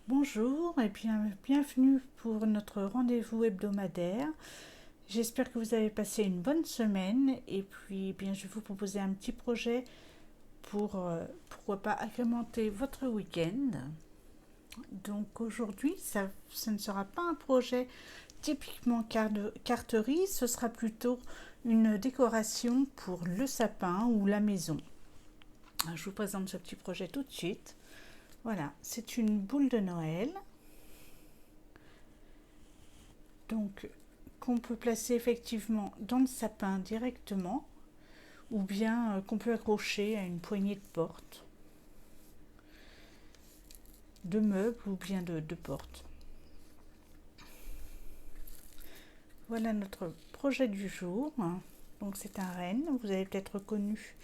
Bonjour et bienvenue pour notre rendez-vous hebdomadaire. J'espère que vous avez passé une bonne semaine et puis je vais vous proposer un petit projet pour pourquoi pas agrémenter votre week-end. Donc aujourd'hui, ce ne sera pas un projet typiquement carterie, ce sera plutôt une décoration pour le sapin ou la maison. Je vous présente ce petit projet tout de suite. Voilà, c'est une boule de Noël. Donc, qu'on peut placer effectivement dans le sapin directement, ou bien qu'on peut accrocher à une poignée de porte, de meubles ou bien de porte. Voilà notre projet du jour. Donc c'est un renne, vous avez peut-être reconnu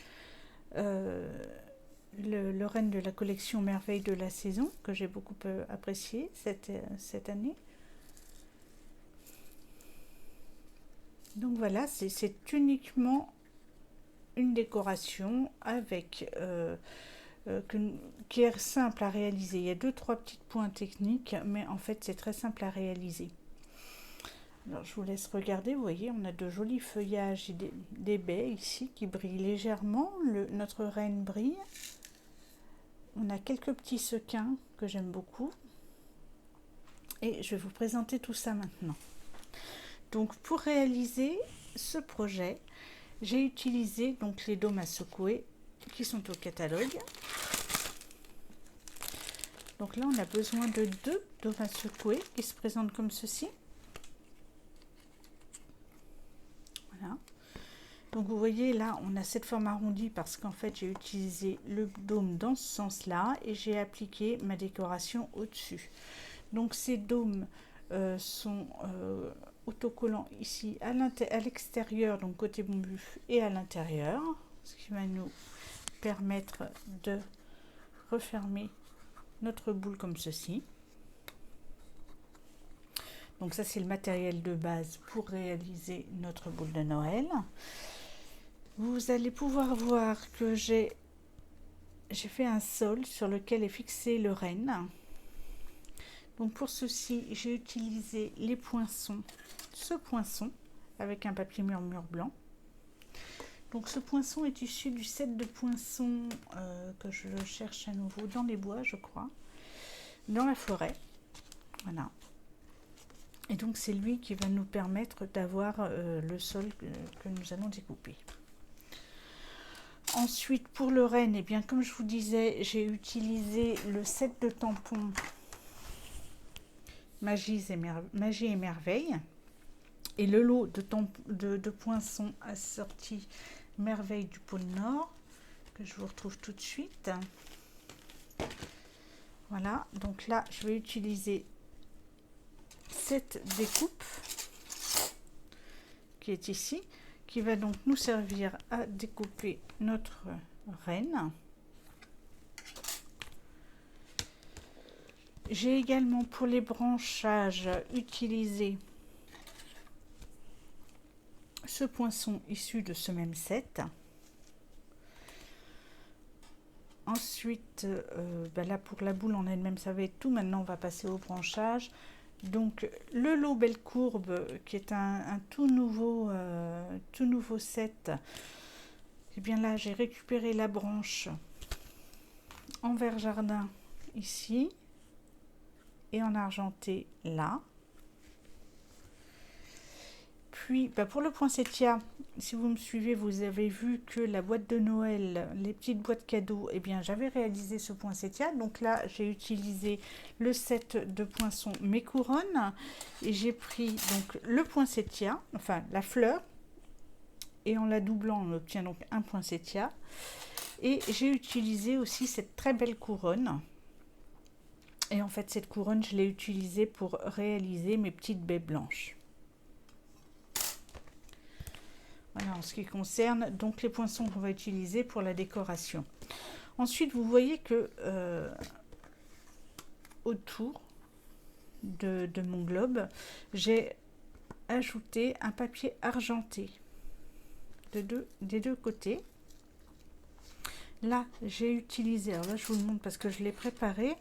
le renne de la collection Merveille de la saison, que j'ai beaucoup apprécié cette année. Donc voilà, c'est uniquement une décoration avec qui est simple à réaliser. Il y a 2-3 petites points techniques, mais en fait c'est très simple à réaliser. Alors je vous laisse regarder, vous voyez, on a de jolis feuillages et des baies ici qui brillent légèrement. Notre reine brille. On a quelques petits sequins que j'aime beaucoup. Et je vais vous présenter tout ça maintenant. Donc pour réaliser ce projet, j'ai utilisé donc les dômes à secouer qui sont au catalogue. Donc là, on a besoin de 2 dômes à secouer qui se présentent comme ceci. Voilà. Donc vous voyez là, on a cette forme arrondie parce qu'en fait, j'ai utilisé le dôme dans ce sens-là et j'ai appliqué ma décoration au-dessus. Donc ces dômes sont autocollants ici à l'extérieur, donc côté bombu et à l'intérieur, ce qui va nous permettre de refermer notre boule comme ceci. Donc ça c'est le matériel de base pour réaliser notre boule de Noël. Vous allez pouvoir voir que j'ai fait un sol sur lequel est fixé le renne. Donc pour ceci, j'ai utilisé les poinçons, ce poinçon avec un papier murmure blanc. Donc ce poinçon est issu du set de poinçons que je cherche à nouveau dans les bois, je crois, dans la forêt. Voilà. Et donc c'est lui qui va nous permettre d'avoir le sol que nous allons découper. Ensuite pour le renne, eh bien, comme je vous disais, j'ai utilisé le set de tampons Magie et Merveille et le lot de poinçons assortis Merveille du pôle Nord que je vous retrouve tout de suite. Voilà, donc là je vais utiliser cette découpe qui est ici, qui va donc nous servir à découper notre renne. J'ai également pour les branchages utilisé ce poinçon issu de ce même set. Ensuite, là pour la boule en elle-même, ça va être tout. Maintenant, on va passer au branchage. Donc, le lot Belle Courbe, qui est un tout nouveau set. Et bien là, j'ai récupéré la branche en vert jardin ici et en argenté là. Puis pour le poinsettia, si vous me suivez, vous avez vu que la boîte de Noël, les petites boîtes cadeaux, eh bien j'avais réalisé ce poinsettia. Donc là, j'ai utilisé le set de poinçons Mes Couronnes et j'ai pris donc le poinsettia, enfin la fleur, et en la doublant, on obtient donc un poinsettia. Et j'ai utilisé aussi cette très belle couronne. Et en fait, cette couronne, je l'ai utilisée pour réaliser mes petites baies blanches. Voilà, en ce qui concerne donc les poinçons qu'on va utiliser pour la décoration. Ensuite, vous voyez que autour de mon globe, j'ai ajouté un papier argenté des deux côtés. Là, j'ai utilisé, alors là je vous le montre parce que je l'ai préparé,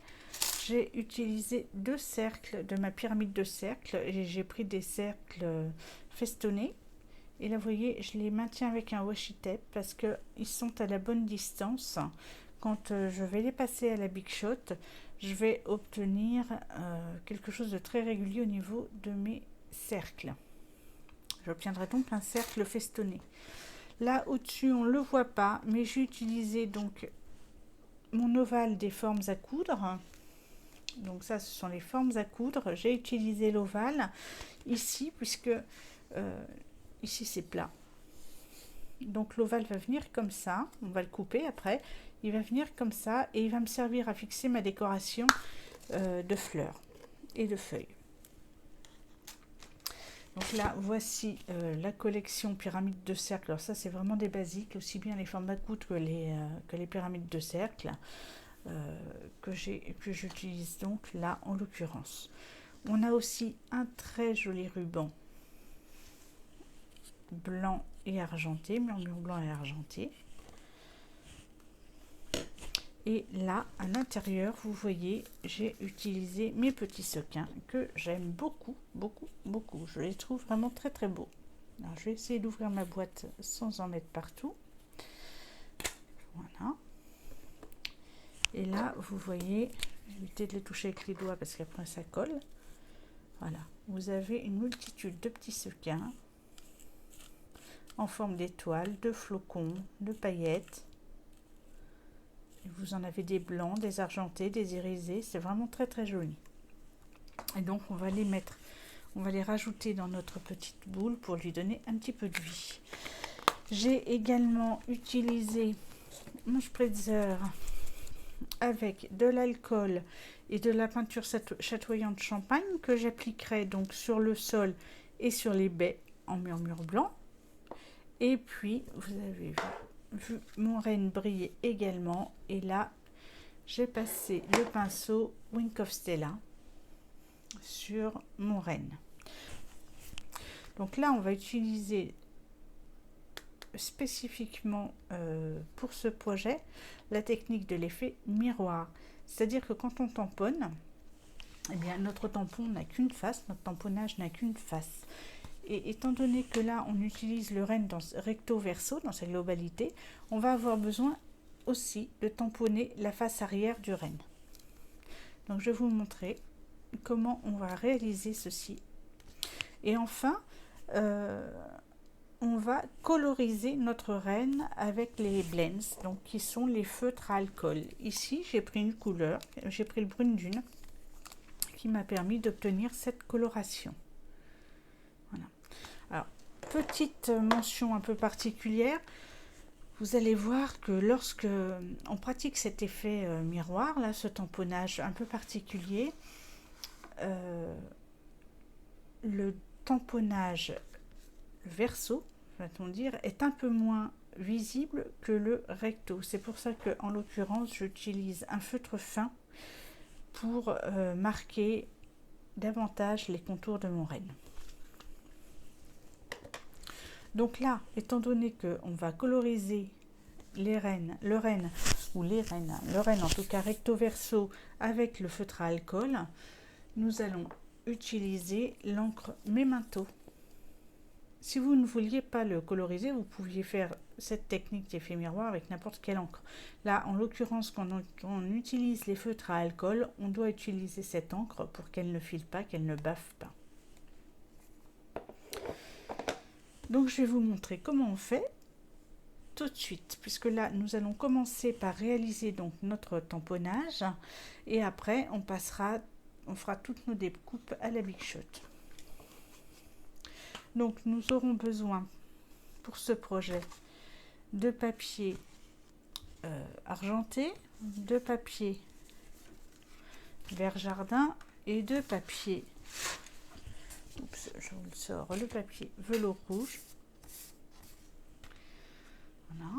j'ai utilisé 2 cercles de ma pyramide de cercles et j'ai pris des cercles festonnés. Et là, vous voyez, je les maintiens avec un washi tape parce qu'ils sont à la bonne distance. Quand je vais les passer à la Big Shot, je vais obtenir quelque chose de très régulier au niveau de mes cercles. J'obtiendrai donc un cercle festonné. Là, au-dessus, on ne le voit pas, mais j'ai utilisé donc mon ovale des formes à coudre. Donc ça, ce sont les formes à coudre. J'ai utilisé l'ovale ici, puisque ici, c'est plat. Donc l'ovale va venir comme ça. On va le couper après. Il va venir comme ça et il va me servir à fixer ma décoration de fleurs et de feuilles. Donc là, voici la collection pyramide de cercle. Alors ça, c'est vraiment des basiques, aussi bien les formes à coudre que les pyramides de cercle que j'utilise donc là en l'occurrence. On a aussi un très joli ruban blanc et argenté, murmure blanc et argenté. Et là, à l'intérieur, vous voyez, j'ai utilisé mes petits sequins que j'aime beaucoup, beaucoup, beaucoup. Je les trouve vraiment très, très beaux. Alors, je vais essayer d'ouvrir ma boîte sans en mettre partout. Voilà. Et là, vous voyez, évitez de les toucher avec les doigts parce qu'après ça colle. Voilà. Vous avez une multitude de petits sequins en forme d'étoiles, de flocons, de paillettes. Vous en avez des blancs, des argentés, des irisés. C'est vraiment très très joli. Et donc on va les mettre, on va les rajouter dans notre petite boule pour lui donner un petit peu de vie. J'ai également utilisé mon spritzer avec de l'alcool et de la peinture chatoyante champagne que j'appliquerai donc sur le sol et sur les baies en murmure blanc. Et puis vous avez vu mon renne briller également, et là j'ai passé le pinceau Wink of Stella sur mon renne. Donc là on va utiliser spécifiquement pour ce projet la technique de l'effet miroir, c'est-à-dire que quand on tamponne, eh bien notre tampon n'a qu'une face, notre tamponnage n'a qu'une face. Et étant donné que là, on utilise le renne recto verso dans sa globalité, on va avoir besoin aussi de tamponner la face arrière du renne. Donc, je vais vous montrer comment on va réaliser ceci. Et enfin, on va coloriser notre renne avec les blends, donc qui sont les feutres à alcool. Ici, j'ai pris une couleur, j'ai pris le brune dune, qui m'a permis d'obtenir cette coloration. Voilà. Alors, petite mention un peu particulière, vous allez voir que lorsque on pratique cet effet miroir, là, ce tamponnage un peu particulier, le tamponnage verso, va-t-on dire, est un peu moins visible que le recto. C'est pour ça que, en l'occurrence, j'utilise un feutre fin pour marquer davantage les contours de mon renne. Donc là, étant donné qu'on va coloriser le renne en tout cas recto verso avec le feutre à alcool, nous allons utiliser l'encre Memento. Si vous ne vouliez pas le coloriser, vous pouviez faire cette technique d'effet miroir avec n'importe quelle encre. Là, en l'occurrence, quand on utilise les feutres à alcool, on doit utiliser cette encre pour qu'elle ne file pas, qu'elle ne baffe pas. Donc, je vais vous montrer comment on fait tout de suite, puisque là, nous allons commencer par réaliser donc notre tamponnage et après, on fera toutes nos découpes à la Big Shot. Donc, nous aurons besoin pour ce projet de papier argenté, de papier vert jardin et de papier, je vous le sors, le papier velours rouge. Voilà.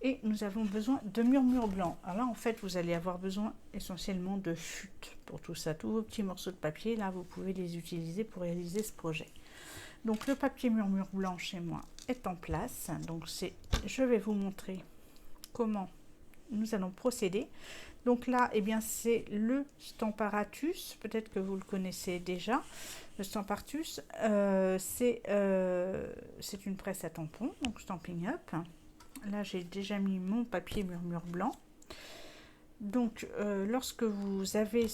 Et nous avons besoin de murmure blanc. Alors là, en fait, vous allez avoir besoin essentiellement de chute pour tout ça. Tous vos petits morceaux de papier, là, vous pouvez les utiliser pour réaliser ce projet. Donc, le papier murmure blanc chez moi est en place. Donc, je vais vous montrer comment nous allons procéder. Donc là, eh bien, c'est le Stamparatus. Peut-être que vous le connaissez déjà. Le Stamparatus, c'est une presse à tampons, donc Stampin' Up. Là, j'ai déjà mis mon papier murmure blanc. Donc, lorsque vous avez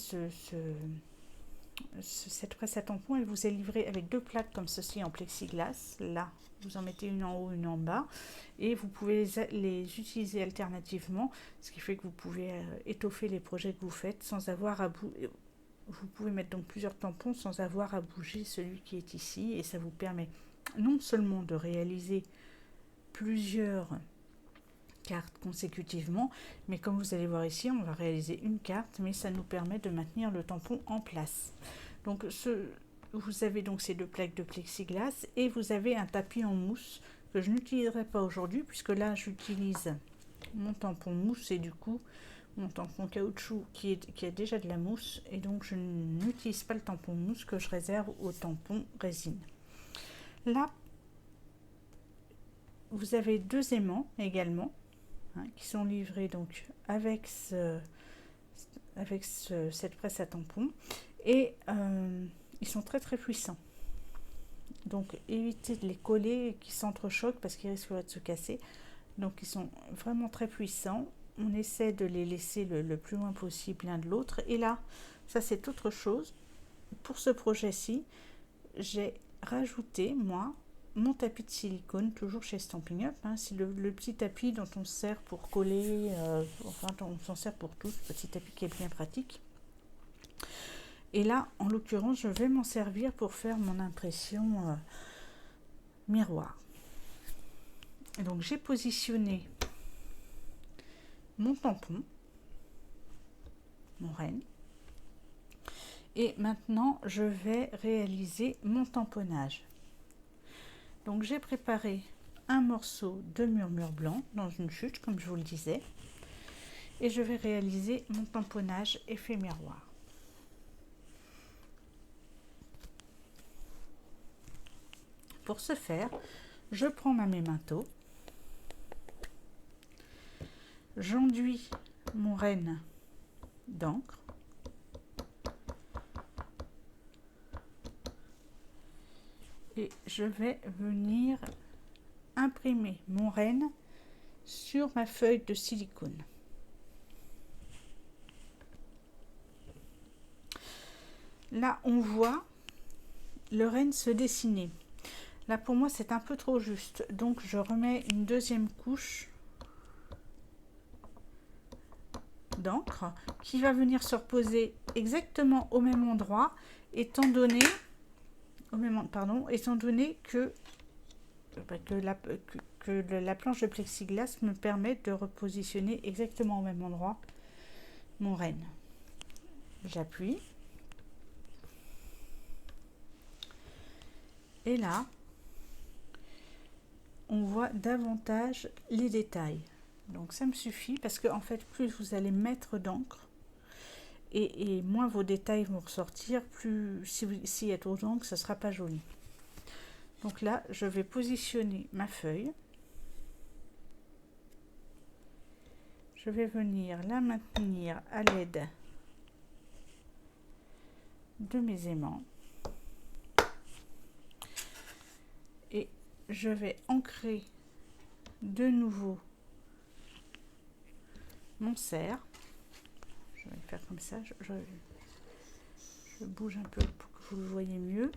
cette presse à tampons, elle vous est livrée avec 2 plaques comme ceci en plexiglas. Là, vous en mettez une en haut, une en bas. Et vous pouvez les utiliser alternativement, ce qui fait que vous pouvez étoffer les projets que vous faites sans avoir à bouger. Vous pouvez mettre donc plusieurs tampons sans avoir à bouger celui qui est ici. Et ça vous permet non seulement de réaliser plusieurs cartes consécutivement, mais comme vous allez voir ici, on va réaliser une carte, mais ça nous permet de maintenir le tampon en place. Donc vous avez donc ces 2 plaques de plexiglas et vous avez un tapis en mousse que je n'utiliserai pas aujourd'hui puisque là j'utilise mon tampon mousse et du coup mon tampon caoutchouc qui a déjà de la mousse, et donc je n'utilise pas le tampon mousse que je réserve au tampon résine. Là vous avez 2 aimants également, qui sont livrés donc avec cette presse à tampons, et ils sont très très puissants. Donc évitez de les coller et qu'ils s'entrechoquent parce qu'ils risqueraient de se casser. Donc ils sont vraiment très puissants. On essaie de les laisser le plus loin possible l'un de l'autre. Et là, ça c'est autre chose. Pour ce projet-ci, j'ai rajouté, moi, mon tapis de silicone, toujours chez Stampin' Up. C'est le petit tapis dont on se sert pour coller, enfin on s'en sert pour tout, ce petit tapis qui est bien pratique. Et là, en l'occurrence, je vais m'en servir pour faire mon impression miroir. Et donc j'ai positionné mon tampon, mon renne. Et maintenant, je vais réaliser mon tamponnage. Donc j'ai préparé un morceau de murmure blanc dans une chute, comme je vous le disais. Et je vais réaliser mon tamponnage effet miroir. Pour ce faire, je prends ma mémento, j'enduis mon renne d'encre, et je vais venir imprimer mon renne sur ma feuille de silicone. Là, on voit le renne se dessiner. Là, pour moi, c'est un peu trop juste. Donc, je remets une 2e couche d'encre qui va venir se reposer exactement au même endroit, étant donné que la planche de plexiglas me permet de repositionner exactement au même endroit mon renne. J'appuie. Et là, on voit davantage les détails. Donc ça me suffit parce que en fait, plus vous allez mettre d'encre et moins vos détails vont ressortir, plus s'il y a trop d'encre, ça ne sera pas joli. Donc là, je vais positionner ma feuille. Je vais venir la maintenir à l'aide de mes aimants. Et je vais ancrer de nouveau mon cerf. Je vais le faire comme ça. Je bouge un peu pour que vous le voyez mieux.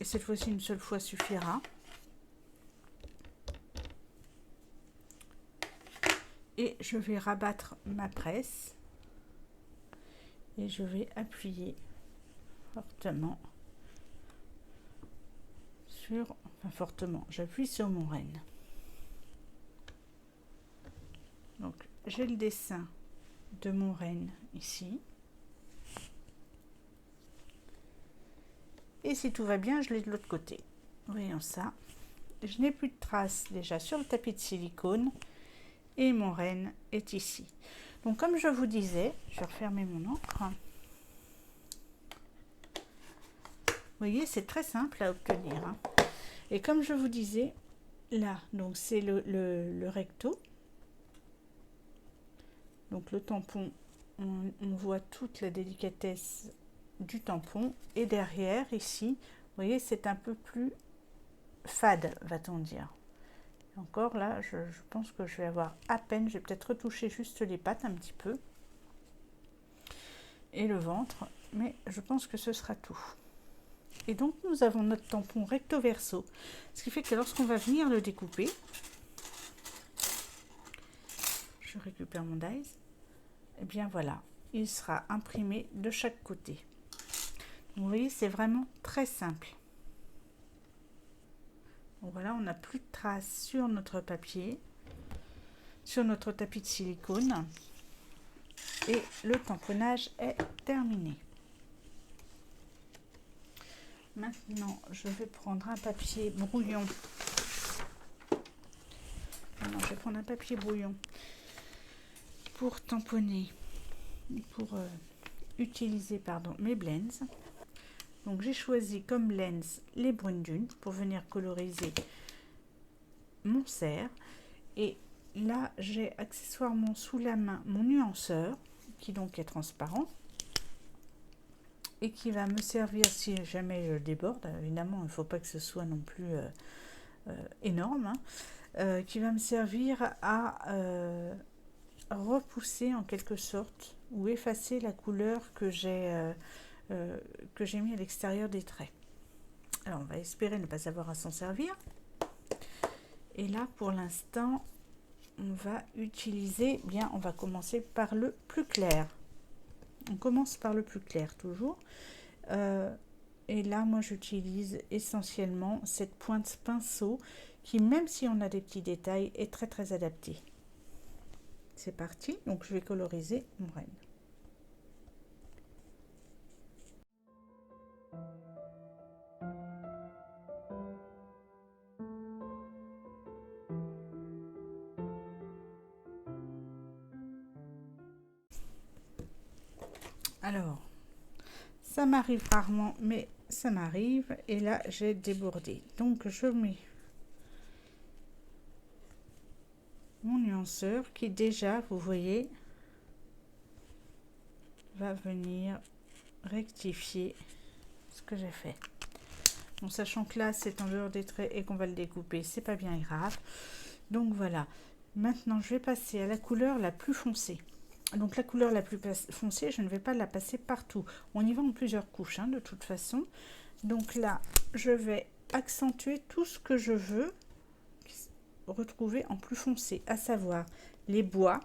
Et cette fois-ci, une seule fois suffira. Et je vais rabattre ma presse. Et je vais appuyer fortement sur... Enfin, fortement. J'appuie sur mon renne. Donc, j'ai le dessin de mon renne ici. Et si tout va bien, je l'ai de l'autre côté. Voyons ça. Je n'ai plus de traces déjà sur le tapis de silicone. Et mon renne est ici. Donc, comme je vous disais, je vais refermer mon encre. Vous voyez, c'est très simple à obtenir. Et comme je vous disais, là, donc c'est le recto. Donc le tampon, on voit toute la délicatesse du tampon. Et derrière, ici, vous voyez, c'est un peu plus fade, va-t-on dire. Encore là, je pense que je vais avoir à peine, je vais peut-être retoucher juste les pattes un petit peu. Et le ventre, mais je pense que ce sera tout. Et donc nous avons notre tampon recto verso, ce qui fait que lorsqu'on va venir le découper, je récupère mon dies, et bien voilà, il sera imprimé de chaque côté. Donc, vous voyez, c'est vraiment très simple. Donc voilà, on n'a plus de traces sur notre papier, sur notre tapis de silicone, et le tamponnage est terminé. Maintenant, je vais prendre un papier brouillon. Non, je vais prendre un papier brouillon pour tamponner, pour utiliser mes blends. Donc j'ai choisi comme lens les brunes dunes pour venir coloriser mon cerf. Et là, j'ai accessoirement sous la main mon nuanceur qui donc est transparent et qui va me servir si jamais je déborde. Évidemment, il ne faut pas que ce soit non plus énorme, hein, qui va me servir à repousser en quelque sorte ou effacer la couleur que j'ai mis à l'extérieur des traits. Alors on va espérer ne pas avoir à s'en servir. Et là pour l'instant on va utiliser, on va commencer par le plus clair. On commence par le plus clair toujours. Et là moi j'utilise essentiellement cette pointe pinceau qui, même si on a des petits détails, est très très adaptée. C'est parti, donc je vais coloriser mon renne. Alors, ça m'arrive rarement, mais ça m'arrive. Et là, j'ai débordé. Donc, je mets mon nuanceur qui déjà, vous voyez, va venir rectifier ce que j'ai fait. Bon, sachant que là, c'est en dehors des traits et qu'on va le découper, c'est pas bien grave. Donc, voilà. Maintenant, je vais passer à la couleur la plus foncée. Donc la couleur la plus foncée, je ne vais pas la passer partout. On y va en plusieurs couches, hein, de toute façon. Donc là, je vais accentuer tout ce que je veux retrouver en plus foncé, à savoir les bois.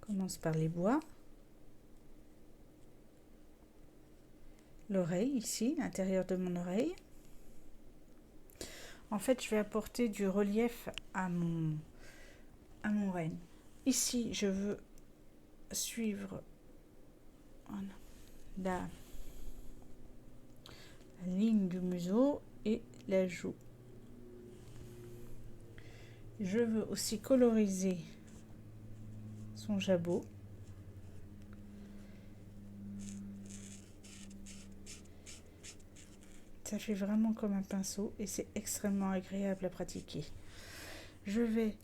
On commence par les bois. L'oreille ici, l'intérieur de mon oreille. En fait, je vais apporter du relief à mon renne. Ici, je veux suivre la ligne du museau et la joue. Je veux aussi coloriser son jabot. Ça fait vraiment comme un pinceau et c'est extrêmement agréable à pratiquer. Je vais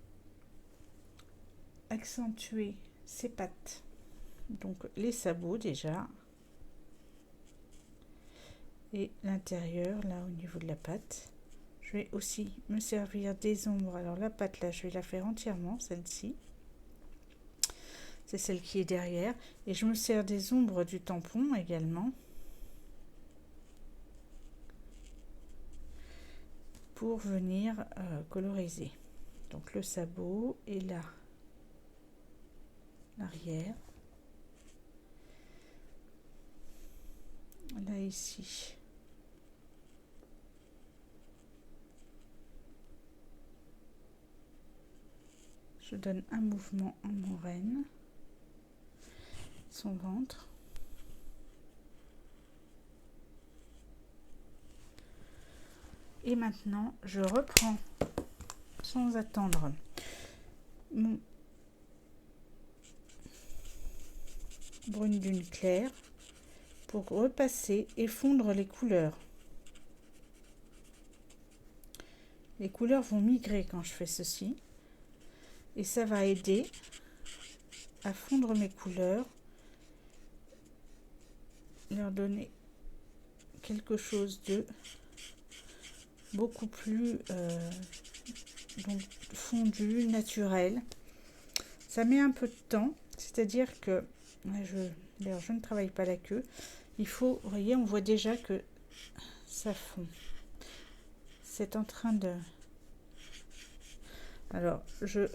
accentuer ses pattes, donc les sabots déjà, et l'intérieur là au niveau de la patte. Je vais aussi me servir des ombres. Alors la patte là, je vais la faire entièrement, celle-ci. C'est celle qui est derrière. Et je me sers des ombres du tampon également pour venir coloriser. Donc le sabot et là l'arrière. Là ici. Je donne un mouvement en mon renne, son ventre. Et maintenant, je reprends sans attendre mon brune dune claire pour repasser et fondre les couleurs. Les couleurs vont migrer quand je fais ceci. et ça va aider à fondre mes couleurs, leur donner quelque chose de beaucoup plus donc fondu, naturel. Ça met un peu de temps, c'est-à-dire que d'ailleurs je ne travaille pas la queue. Il faut, vous voyez, on voit déjà que ça fond. C'est en train de... Alors, je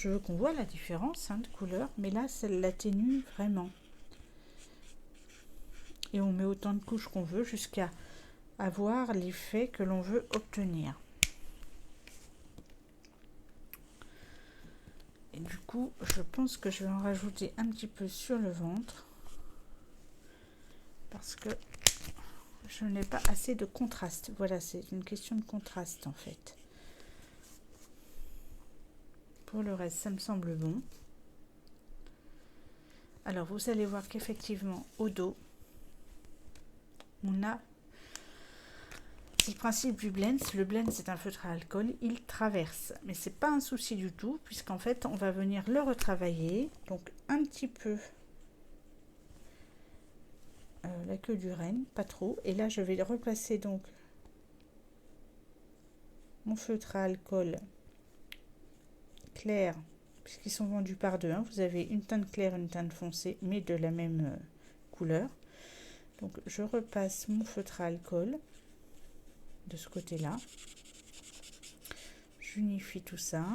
veux qu'on voit la différence de couleur, mais là, ça l'atténue vraiment. Et on met autant de couches qu'on veut jusqu'à avoir l'effet que l'on veut obtenir. Et du coup, je pense que je vais en rajouter un petit peu sur le ventre parce que je n'ai pas assez de contraste. Voilà, c'est une question de contraste en fait. Pour le reste, ça me semble bon. Alors, vous allez voir qu'effectivement, au dos, on a... C'est le principe du blend. Le blend, c'est un feutre à alcool. Il traverse. Mais c'est pas un souci du tout, puisqu'en fait, on va venir le retravailler. Donc, un petit peu la queue du renne, pas trop. Et là, je vais replacer donc mon feutre à alcool clair, puisqu'ils sont vendus par deux. Vous avez une teinte claire, une teinte foncée, mais de la même couleur. Donc, je repasse mon feutre à alcool de ce côté-là. J'unifie tout ça.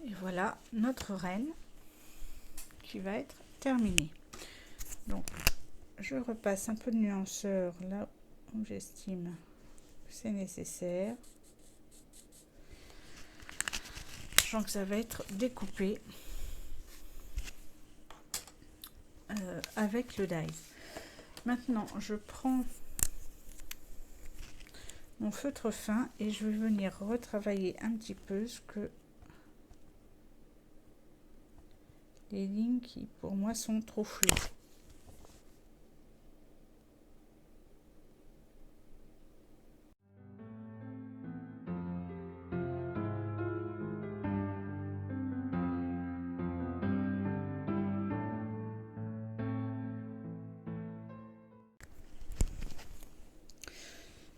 Et voilà notre renne qui va être terminée. Donc, je repasse un peu de nuanceur là où j'estime que c'est nécessaire. Sachant que ça va être découpé avec le die. Maintenant, je prends mon feutre fin et je vais venir retravailler un petit peu ce que les lignes qui pour moi sont trop floues.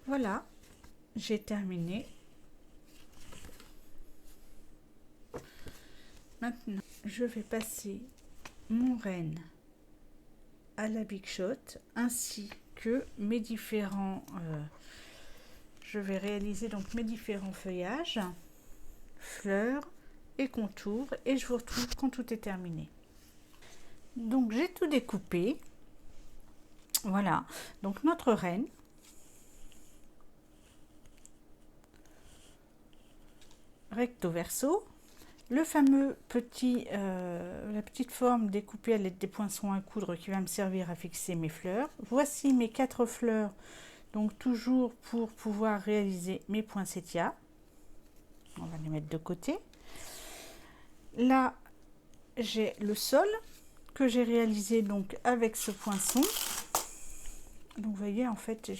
Voilà, j'ai terminé. Maintenant, je vais passer mon renne à la Big Shot ainsi que mes différents... je vais réaliser donc mes différents feuillages, fleurs et contours et je vous retrouve quand tout est terminé. Donc j'ai tout découpé. Voilà, donc notre renne. Recto verso, le fameux petit, la petite forme découpée à l'aide des poinçons à coudre qui va me servir à fixer mes fleurs. Voici mes 4 fleurs, donc toujours pour pouvoir réaliser mes poinsettias. On va les mettre de côté. Là, j'ai le sol que j'ai réalisé donc avec ce poinçon. Donc vous voyez, en fait,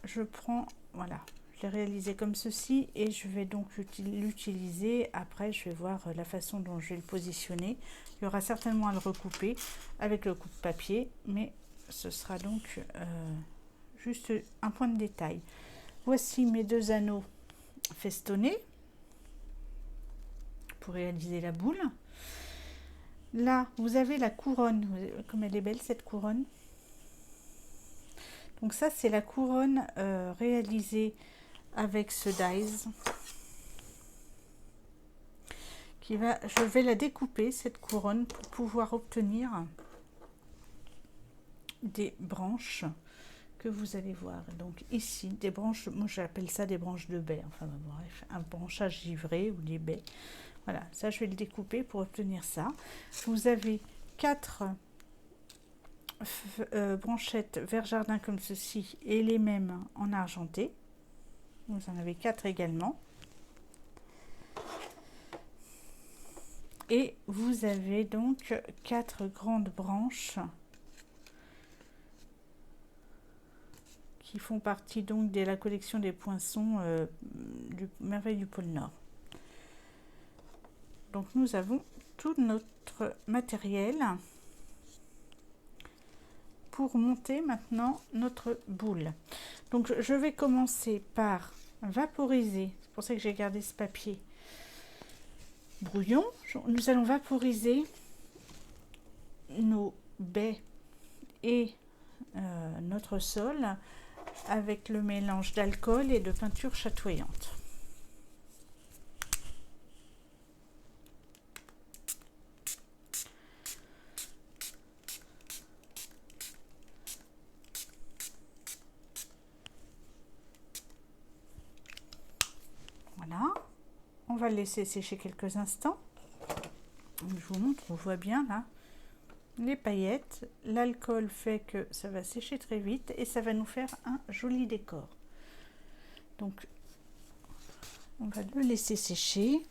je prends, voilà. Je l'ai réalisé comme ceci et je vais donc l'utiliser. Après, je vais voir la façon dont je vais le positionner. Il y aura certainement à le recouper avec le coupe-papier, mais ce sera donc juste un point de détail. Voici mes 2 anneaux festonnés pour réaliser la boule. Là, vous avez la couronne. Comme elle est belle cette couronne. Donc ça, c'est la couronne réalisée avec ce dies je vais la découper cette couronne pour pouvoir obtenir des branches que vous allez voir. Donc ici des branches, moi j'appelle ça des branches de baie, enfin bref, un branchage givré ou des baies. Voilà, ça je vais le découper pour obtenir ça. Vous avez 4 branchettes vert jardin comme ceci et les mêmes en argenté. Vous en avez 4 également. Et vous avez donc 4 grandes branches qui font partie donc de la collection des poinçons du Merveille du pôle Nord. Donc nous avons tout notre matériel pour monter maintenant notre boule. Donc je vais commencer par vaporiser, c'est pour ça que j'ai gardé ce papier brouillon. Nous allons vaporiser nos baies et notre sol avec le mélange d'alcool et de peinture chatoyante. Voilà, on va le laisser sécher quelques instants. Je vous montre, on voit bien là les paillettes. L'alcool fait que ça va sécher très vite et ça va nous faire un joli décor. Donc on va le laisser sécher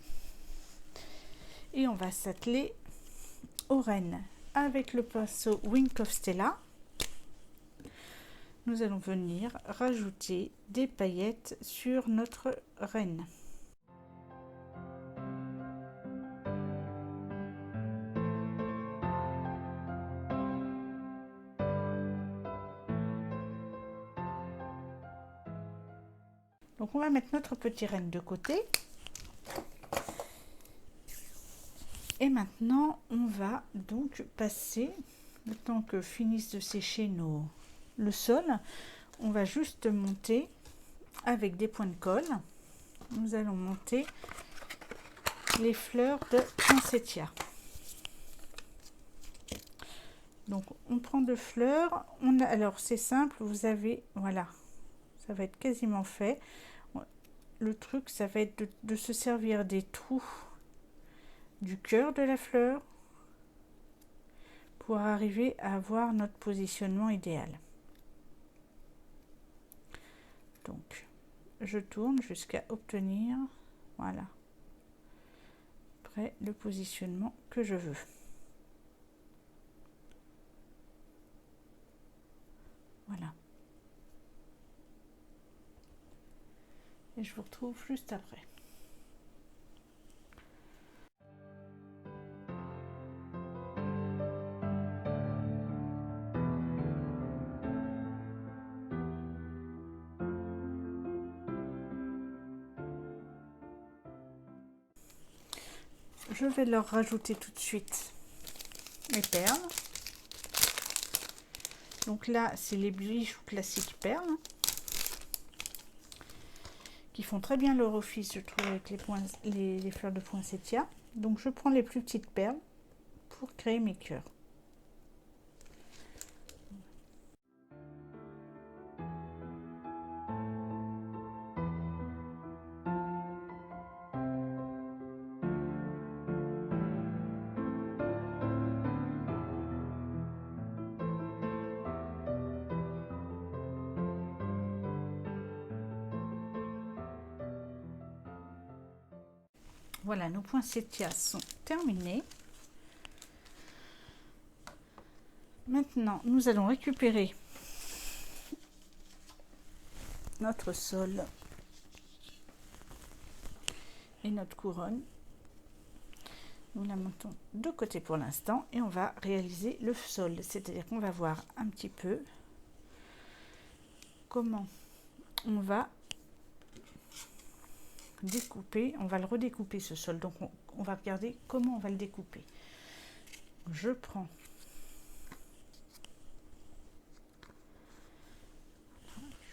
et on va s'atteler aux rennes. Avec le pinceau Wink of Stella, nous allons venir rajouter des paillettes sur notre renne. Donc on va mettre notre petit renne de côté. Et maintenant on va donc passer, le temps que finissent de sécher le sol, on va juste monter avec des points de colle. Nous allons monter les fleurs de poinsettia. Donc on prend 2 fleurs, alors c'est simple, vous avez, voilà, ça va être quasiment fait. Le truc, ça va être de se servir des trous du cœur de la fleur pour arriver à avoir notre positionnement idéal. Donc je tourne jusqu'à obtenir, voilà, après le positionnement que je veux. Voilà. Et je vous retrouve juste après. Je vais leur rajouter tout de suite les perles. Donc là, c'est les bijoux classiques perles qui font très bien leur office, je trouve, avec les fleurs de poinsettia. Donc je prends les plus petites perles pour créer mes cœurs. Voilà, nos poinsettias sont terminés. Maintenant, nous allons récupérer notre sol et notre couronne. Nous la montons de côté pour l'instant et on va réaliser le sol. C'est-à-dire qu'on va voir un petit peu comment on va découper. On va le redécouper ce sol. Donc on va regarder comment on va le découper. Je prends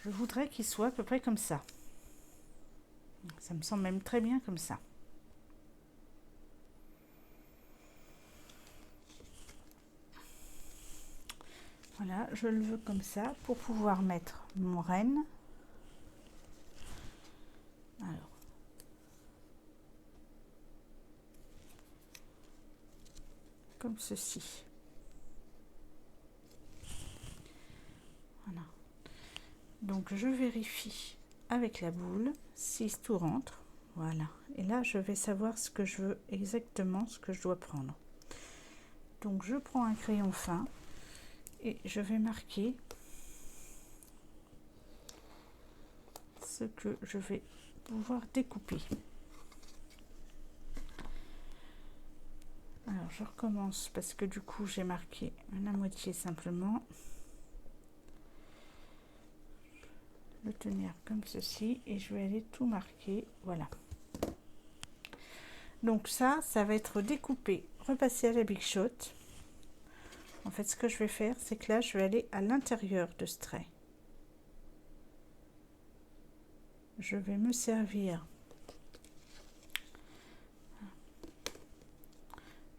je voudrais qu'il soit à peu près comme ça. Ça me semble même très bien comme ça. Voilà, je le veux comme ça pour pouvoir mettre mon renne. Alors, comme ceci. Voilà. Donc je vérifie avec la boule si tout rentre. Voilà. Et là, je vais savoir ce que je veux exactement, ce que je dois prendre. Donc je prends un crayon fin et je vais marquer ce que je vais pouvoir découper. Alors je recommence parce que du coup j'ai marqué la moitié simplement. Le tenir comme ceci et je vais aller tout marquer. Voilà. Donc ça va être découpé, repasser à la Big Shot. En fait, ce que je vais faire, c'est que là, je vais aller à l'intérieur de ce trait. Je vais me servir.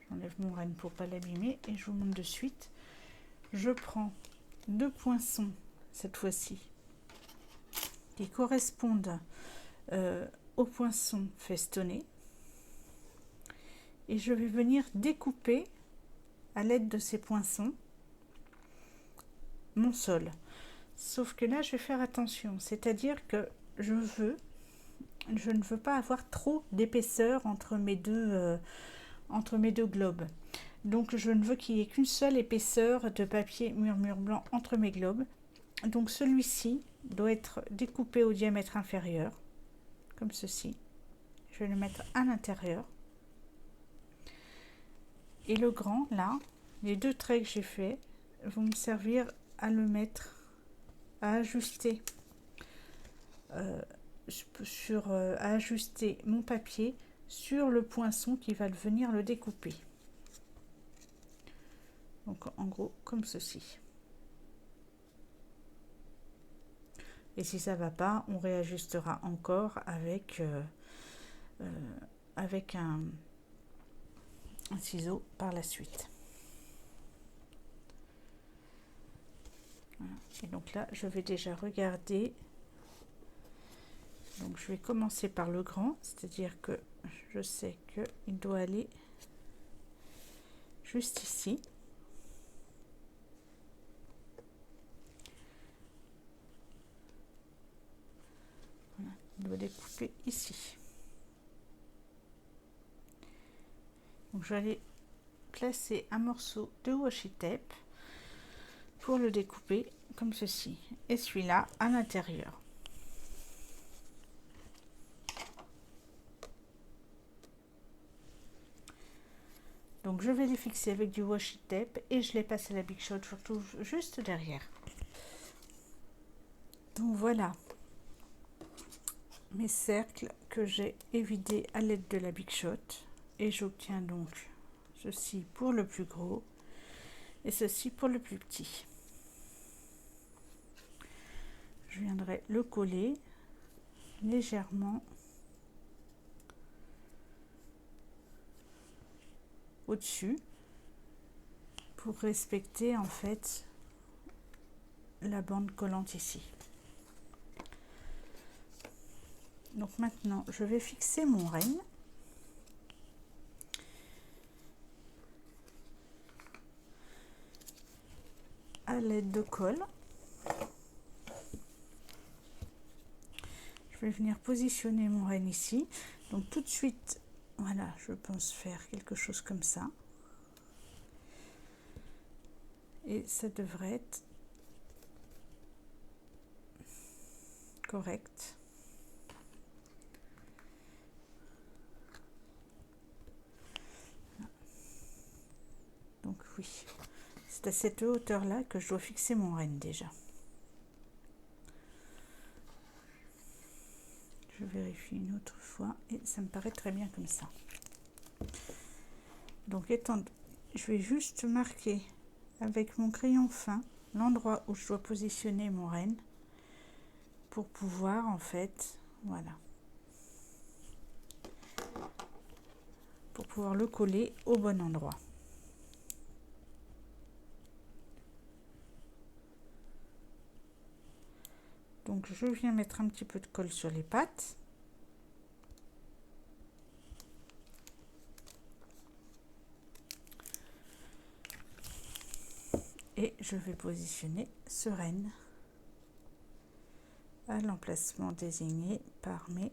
J'enlève mon renne pour pas l'abîmer et je vous montre de suite. Je prends 2 poinçons cette fois-ci qui correspondent aux poinçons festonnés et je vais venir découper à l'aide de ces poinçons mon sol. Sauf que là, je vais faire attention, c'est-à-dire que je ne veux pas avoir trop d'épaisseur entre mes deux globes. Donc je ne veux qu'il n'y ait qu'une seule épaisseur de papier murmure blanc entre mes globes. Donc celui-ci doit être découpé au diamètre inférieur, comme ceci. Je vais le mettre à l'intérieur. Et le grand, là, les 2 traits que j'ai fait vont me servir à le mettre, à ajuster à ajuster mon papier sur le poinçon qui va venir le découper. Donc en gros comme ceci. Et si ça va pas, on réajustera encore avec un ciseau par la suite. Voilà. Et donc là, je vais déjà regarder. Donc je vais commencer par le grand, c'est-à-dire que je sais qu'il doit aller juste ici. Voilà, il doit découper ici. Donc je vais aller placer un morceau de washi tape pour le découper comme ceci. Et celui-là à l'intérieur. Donc je vais les fixer avec du washi tape et je les passe à la Big Shot surtout juste derrière. Donc voilà mes cercles que j'ai évidés à l'aide de la Big Shot et j'obtiens donc ceci pour le plus gros et ceci pour le plus petit. Je viendrai le coller légèrement au-dessus pour respecter en fait la bande collante ici. Donc maintenant je vais fixer mon renne à l'aide de colle. Je vais venir positionner mon renne ici. Donc tout de suite, voilà, je pense faire quelque chose comme ça. Et ça devrait être correct. Donc oui, c'est à cette hauteur là que je dois fixer mon renne déjà. Je vérifie une autre fois et ça me paraît très bien comme ça. Donc je vais juste marquer avec mon crayon fin l'endroit où je dois positionner mon renne pour pouvoir en fait, voilà, pour pouvoir le coller au bon endroit. Donc je viens mettre un petit peu de colle sur les pattes. et je vais positionner ce renne à l'emplacement désigné par mes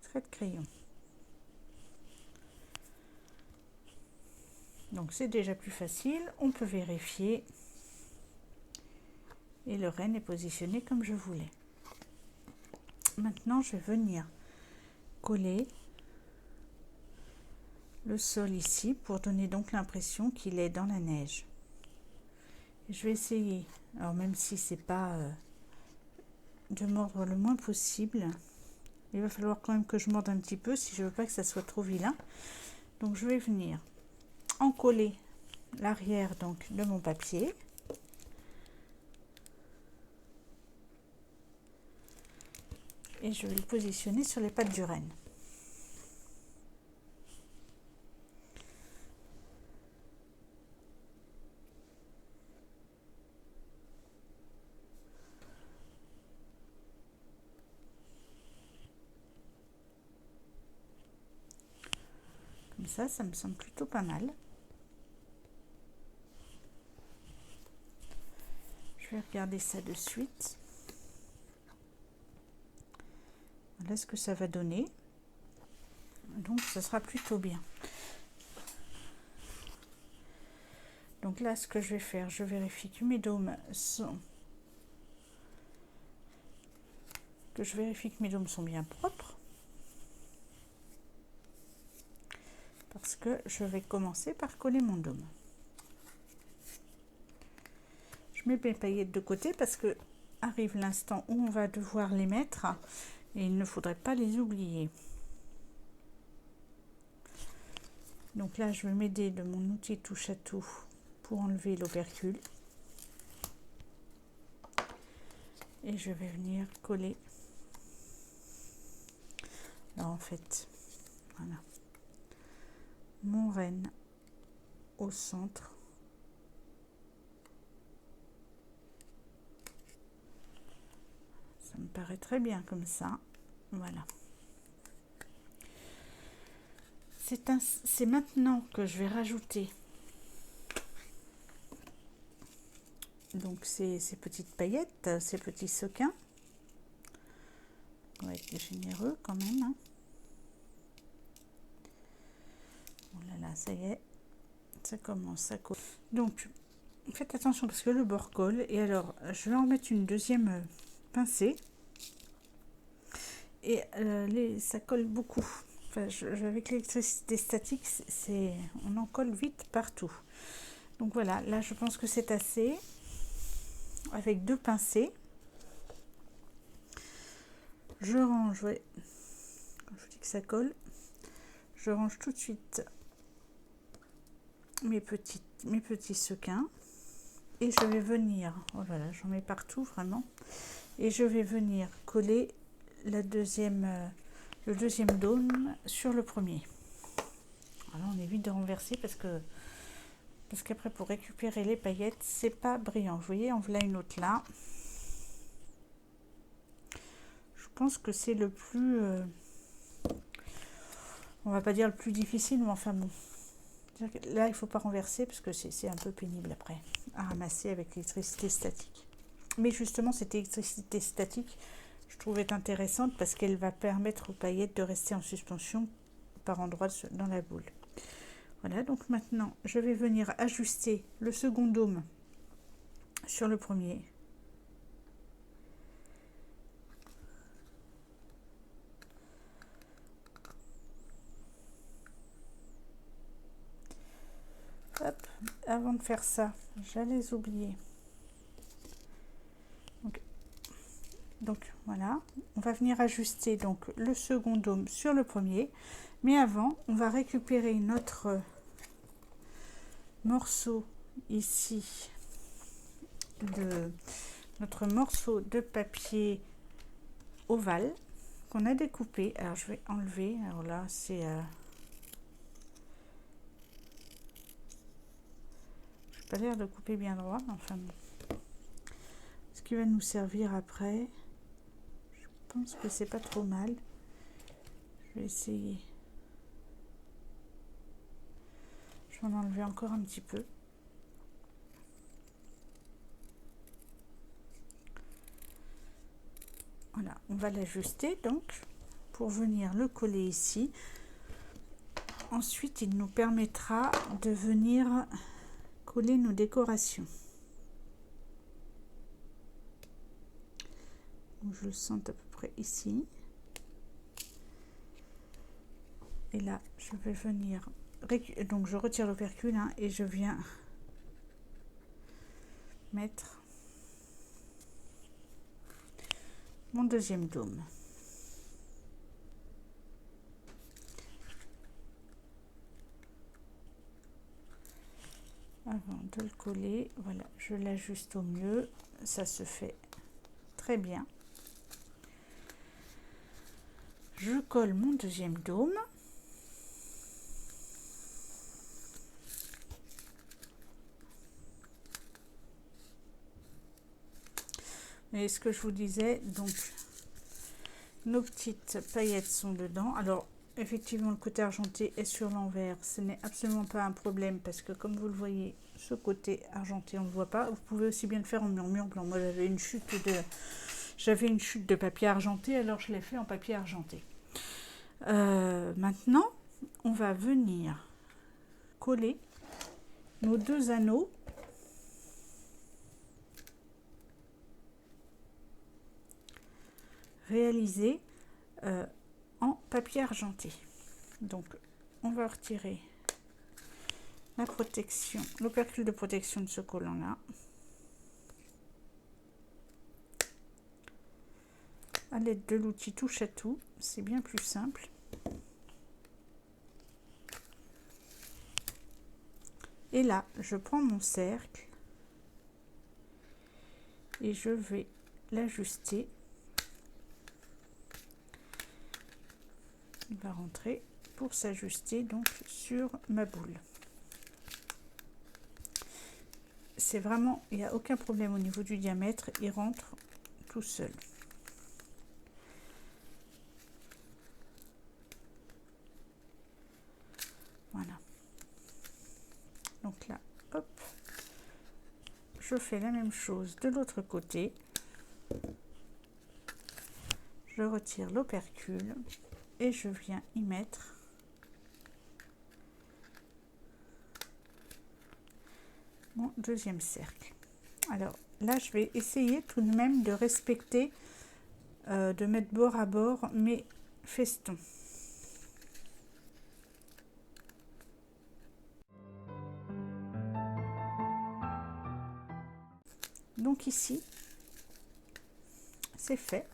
traits de crayon. Donc c'est déjà plus facile, on peut vérifier et le renne est positionné comme je voulais. Maintenant je vais venir coller le sol ici pour donner donc l'impression qu'il est dans la neige. Et je vais essayer, alors même si c'est pas de mordre le moins possible, il va falloir quand même que je morde un petit peu si je veux pas que ça soit trop vilain. Donc je vais venir en coller l'arrière donc de mon papier et je vais le positionner sur les pattes du renne. Comme ça me semble plutôt pas mal. Je vais regarder ça de suite. Voilà ce que ça va donner. Donc ça sera plutôt bien. Donc là, ce que je vais faire, je vérifie que mes dômes sont... bien propres. Parce que je vais commencer par coller mon dôme. Je mets mes paillettes de côté parce que arrive l'instant où on va devoir les mettre et il ne faudrait pas les oublier. Donc là, je vais m'aider de mon outil touche à tout pour enlever l'opercule. Et je vais venir coller. Alors en fait, voilà, mon renne au centre. Ça me paraît très bien comme ça. Voilà. C'est maintenant que je vais rajouter donc ces petites paillettes, ces petits sequins. On va être généreux quand même. Hein. Bon là, ça y est, ça commence à coller. Donc, faites attention parce que le bord colle. Et alors, je vais en mettre une deuxième pincée. Et ça colle beaucoup. Enfin, avec l'électricité statique, on en colle vite partout. Donc voilà, là je pense que c'est assez. Avec deux pincées, je range, ouais, quand je dis que ça colle, je range tout de suite mes petits sequins et je vais venir, oh là là, j'en mets partout vraiment, et je vais venir coller le deuxième dôme sur le premier. Alors on évite de renverser parce qu'après pour récupérer les paillettes c'est pas brillant. Vous voyez, en voilà une autre là. Je pense que c'est le plus on va pas dire le plus difficile, mais enfin bon, là il faut pas renverser parce que c'est un peu pénible après à ramasser avec l'électricité statique. Mais justement cette électricité statique je trouvais intéressante parce qu'elle va permettre aux paillettes de rester en suspension par endroits dans la boule. Voilà, donc maintenant je vais venir ajuster le second dôme sur le premier. Hop, avant de faire ça, j'allais oublier. Donc voilà, on va venir ajuster donc le second dôme sur le premier, mais avant on va récupérer notre morceau ici de notre morceau de papier ovale qu'on a découpé. Alors je vais enlever, alors là c'est j'ai pas l'air de couper bien droit, mais enfin bon, ce qui va nous servir après. Je pense que c'est pas trop mal. Je vais essayer. Je vais en enlever encore un petit peu. va l'ajuster donc pour venir le coller ici. Ensuite, il nous permettra de venir coller nos décorations. Donc, je le sens à peu près ici. Et là, je vais venir... Donc, je retire l'opercule hein, et je viens mettre mon deuxième dôme. Avant de le coller, voilà, je l'ajuste au mieux, ça se fait très bien. Je colle mon deuxième dôme. Et ce que je vous disais, donc nos petites paillettes sont dedans. Alors effectivement, le côté argenté est sur l'envers, ce n'est absolument pas un problème parce que comme vous le voyez, ce côté argenté on ne voit pas. Vous pouvez aussi bien le faire en mur blanc. Moi j'avais une chute de papier argenté, alors je l'ai fait en papier argenté. Maintenant on va venir coller nos deux anneaux réalisés en papier argenté. Donc on va retirer la protection, l'opercule de protection de ce collant là. À l'aide de l'outil touche à tout, c'est bien plus simple. Et là, je prends mon cercle et je vais l'ajuster. Il va rentrer pour s'ajuster donc sur ma boule. C'est vraiment, il n'y a aucun problème au niveau du diamètre, il rentre tout seul. Voilà. Donc là, hop, je fais la même chose de l'autre côté. Je retire l'opercule et je viens y mettre mon deuxième cercle. Alors là, je vais essayer tout de même de respecter, de mettre bord à bord mes festons. Donc ici, c'est fait.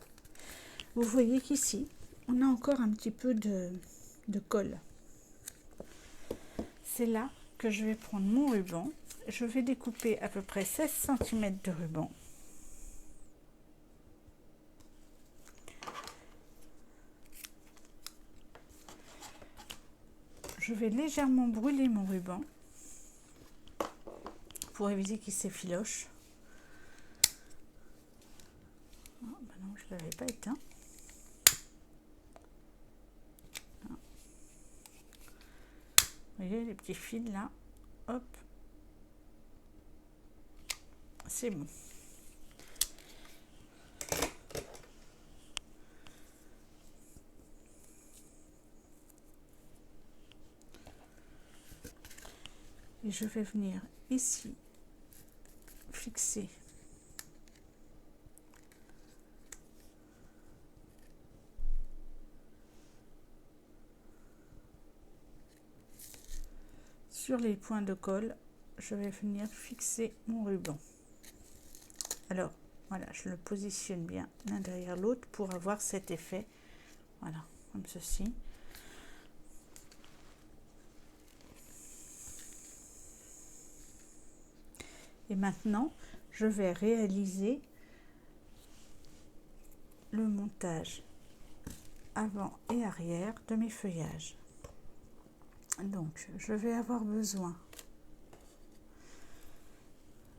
Vous voyez qu'ici, on a encore un petit peu de colle. C'est là que je vais prendre mon ruban. Je vais découper à peu près 16 cm de ruban. Je vais légèrement brûler mon ruban pour éviter qu'il s'effiloche. Oh, ben non, je ne l'avais pas éteint. Vous voyez les petits fils là, hop, c'est bon. Et je vais venir ici fixer sur les points de colle. Je vais venir fixer mon ruban. Alors voilà, je le positionne bien l'un derrière l'autre pour avoir cet effet, voilà, comme ceci. Et maintenant, je vais réaliser le montage avant et arrière de mes feuillages. Donc, je vais avoir besoin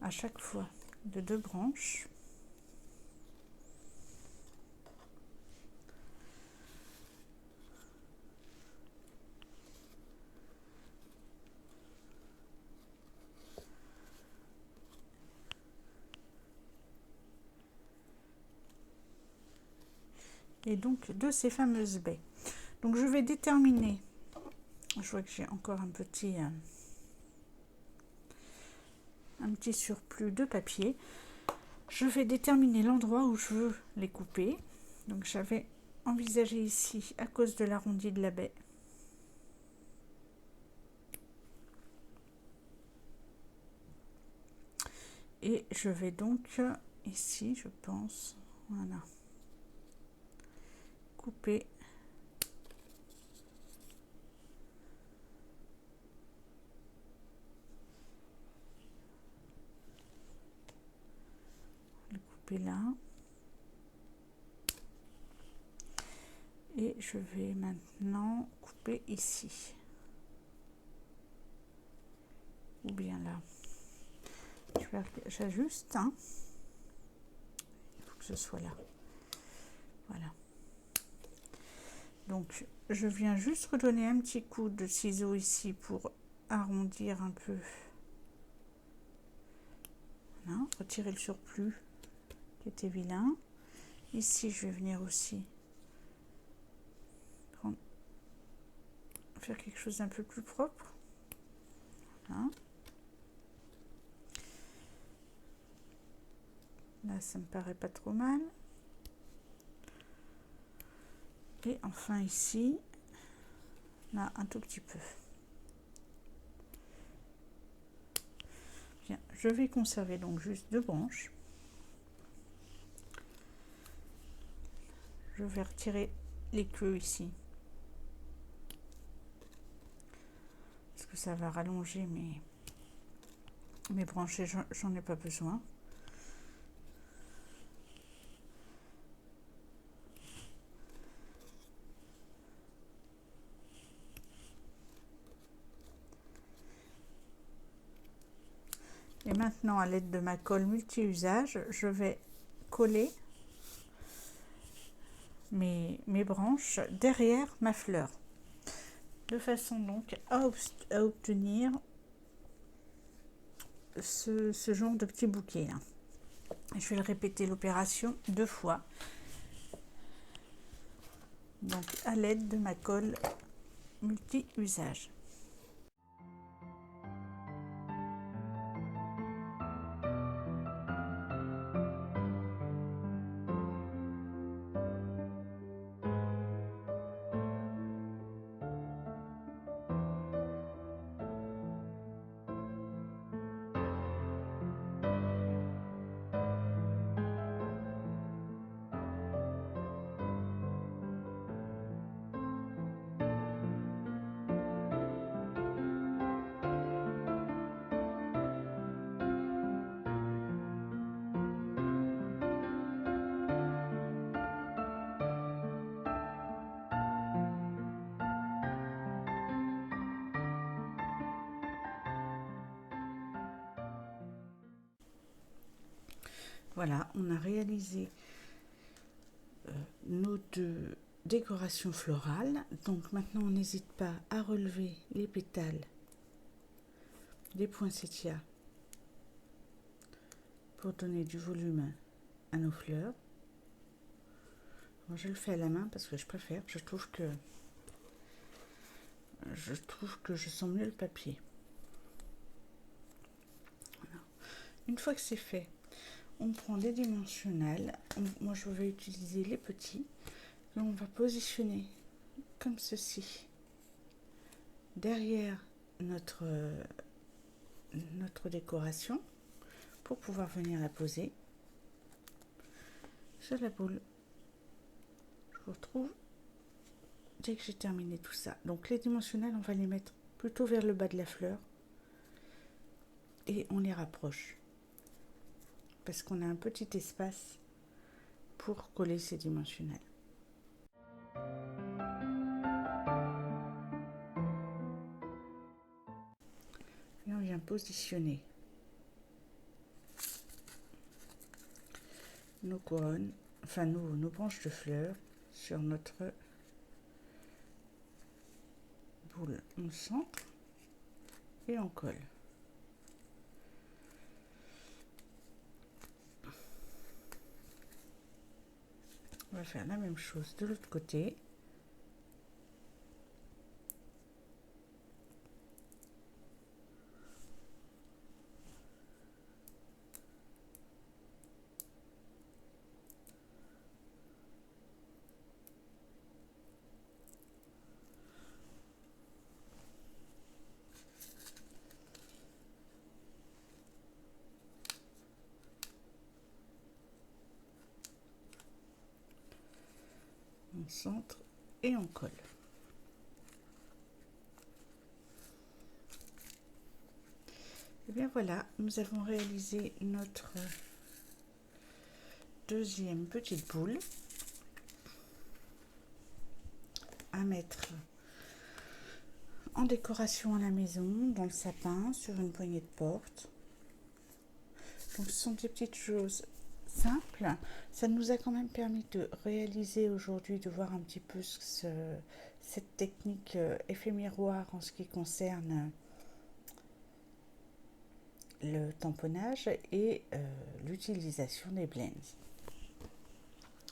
à chaque fois de 2 branches. et donc de ces fameuses baies. Donc je vais déterminer, je vois que j'ai encore un petit surplus de papier. Je vais déterminer l'endroit où je veux les couper. Donc j'avais envisagé ici à cause de l'arrondi de la baie. Et je vais donc ici, je pense, voilà, couper là. Et je vais maintenant couper ici. Ou bien là. J'ajuste. Hein. Il faut que ce soit là. Voilà. Donc, je viens juste redonner un petit coup de ciseau ici pour arrondir un peu. Voilà. Retirer le surplus qui était vilain. Ici, je vais venir aussi faire quelque chose d'un peu plus propre. Voilà. Là, ça me paraît pas trop mal. Et enfin ici, là, un tout petit peu. Bien, je vais conserver donc juste 2 branches. Je vais retirer les queues ici. Parce que ça va rallonger mes branches et j'en ai pas besoin. Et maintenant, à l'aide de ma colle multi-usage, je vais coller mes branches derrière ma fleur. De façon donc à obtenir ce genre de petit bouquet. Là. Je vais le répéter l'opération 2 fois. Donc à l'aide de ma colle multi-usage. Voilà, on a réalisé nos 2 décorations florales. Donc maintenant, on n'hésite pas à relever les pétales des poinsettias pour donner du volume à nos fleurs. Moi, je le fais à la main parce que je préfère. Je trouve que je sens mieux le papier. Voilà. Une fois que c'est fait, on prend des dimensionnels. Moi, je vais utiliser les petits. Et on va positionner comme ceci derrière notre décoration pour pouvoir venir la poser sur la boule. Je vous retrouve dès que j'ai terminé tout ça. Donc les dimensionnels, on va les mettre plutôt vers le bas de la fleur et on les rapproche parce qu'on a un petit espace pour coller ces dimensionnels. Et on vient positionner nos couronnes, enfin nos branches de fleurs sur notre boule. On centre et on colle. On va faire la même chose de l'autre côté. On centre et on colle. Et bien voilà, nous avons réalisé notre deuxième petite boule à mettre en décoration à la maison, dans le sapin, sur une poignée de porte. Donc ce sont des petites choses simples. Ça nous a quand même permis de réaliser aujourd'hui, de voir un petit peu cette technique effet miroir en ce qui concerne le tamponnage et l'utilisation des blends.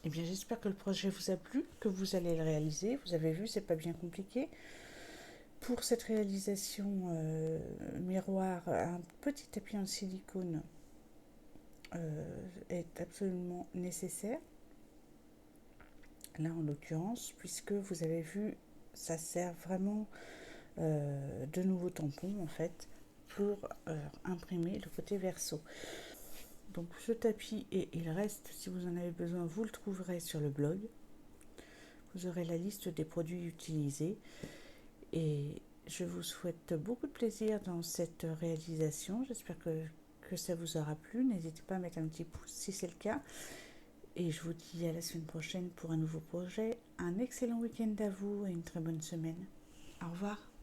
Et bien j'espère que le projet vous a plu, que vous allez le réaliser. Vous avez vu, c'est pas bien compliqué. Pour cette réalisation miroir, un petit tapis en silicone est absolument nécessaire. Là en l'occurrence, puisque vous avez vu, ça sert vraiment de nouveaux tampons en fait pour imprimer le côté verso. Donc ce tapis, et il reste, si vous en avez besoin, vous le trouverez sur le blog. Vous aurez la liste des produits utilisés. Et je vous souhaite beaucoup de plaisir dans cette réalisation. J'espère que ça vous aura plu. N'hésitez pas à mettre un petit pouce si c'est le cas. Et je vous dis à la semaine prochaine pour un nouveau projet. Un excellent week-end à vous et une très bonne semaine. Au revoir.